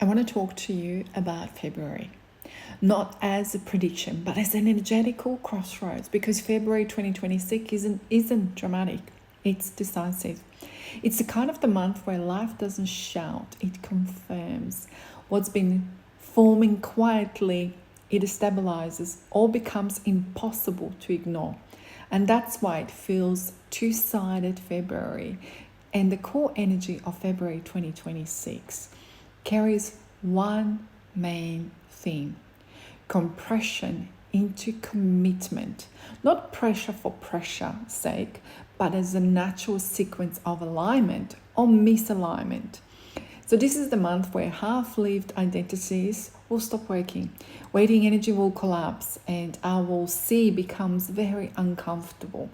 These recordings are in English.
I want to talk to you about February, not as a prediction, but as an energetical crossroads, because February 2026 isn't dramatic, it's decisive. It's the kind of the month where life doesn't shout, it confirms what's been forming quietly, it stabilizes or becomes impossible to ignore. And that's why it feels two-sided February. And the core energy of February 2026 carries one main theme: compression into commitment. Not pressure for pressure's sake, but as a natural sequence of alignment or misalignment. So this is the month where half-lived identities will stop working, waiting energy will collapse, and our see becomes very uncomfortable.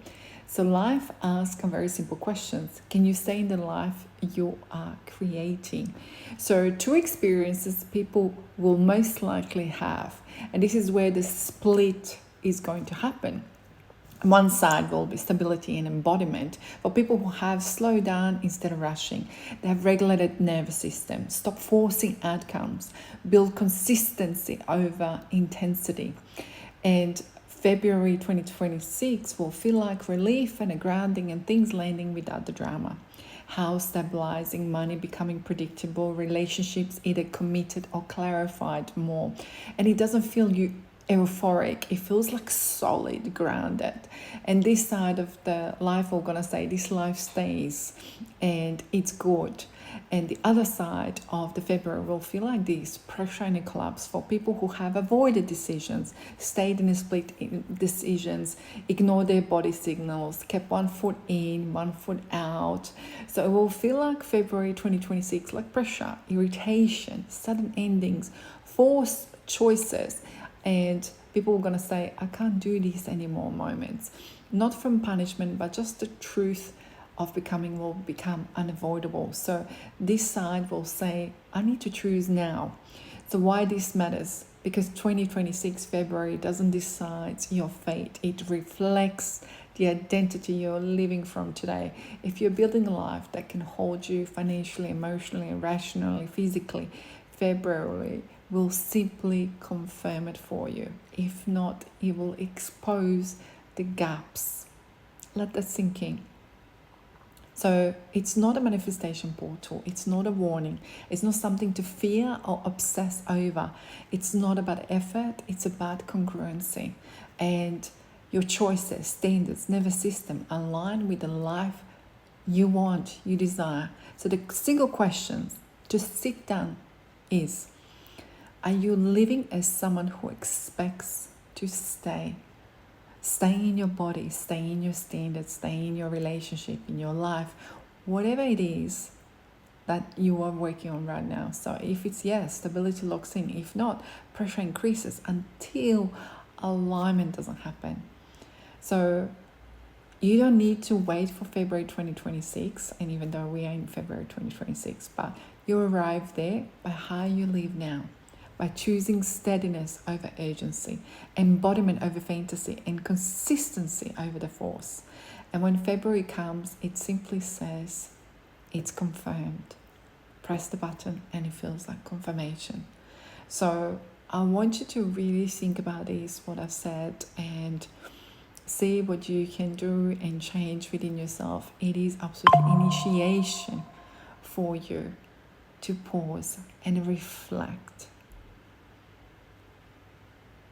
So life asks very simple questions. Can you stay in the life you are creating? So two experiences people will most likely have, and this is where the split is going to happen. One side will be stability and embodiment for people who have slowed down instead of rushing. They have regulated nervous system, stop forcing outcomes, build consistency over intensity. And February 2026 will feel like relief and a grounding and things landing without the drama. House stabilizing, money becoming predictable, relationships either committed or clarified more. And it doesn't feel euphoric, it feels like solid, grounded. And this side of the life, we're gonna say this life stays and it's good. And the other side of the February will feel like this: pressure and a collapse for people who have avoided decisions, stayed in a split decisions, ignored their body signals, kept one foot in, one foot out. So it will feel like February 2026, like pressure, irritation, sudden endings, forced choices, and people are going to say, I can't do this anymore moments. Not from punishment, but just the truth of becoming will become unavoidable. So this side will say, I need to choose now. So why this matters? Because 2026 February doesn't decide your fate. It reflects the identity you're living from today. If you're building a life that can hold you financially, emotionally, rationally, physically, February will simply confirm it for you. If not, it will expose the gaps. Let that sink in. So it's not a manifestation portal. It's not a warning. It's not something to fear or obsess over. It's not about effort. It's about congruency. And your choices, standards, nervous system align with the life you want, you desire. So the single question to sit down is, are you living as someone who expects to stay? Stay in your body, stay in your standards, stay in your relationship, in your life, whatever it is that you are working on right now. So if it's yes, stability locks in. If not, pressure increases until alignment doesn't happen. So you don't need to wait for February 2026, and even though we are in February 2026, but you arrive there by how you live now, by choosing steadiness over urgency, embodiment over fantasy, and consistency over the force. And when February comes, it simply says, it's confirmed. Press the button and it feels like confirmation. So I want you to really think about this, what I've said, and see what you can do and change within yourself. It is absolute initiation for you to pause and reflect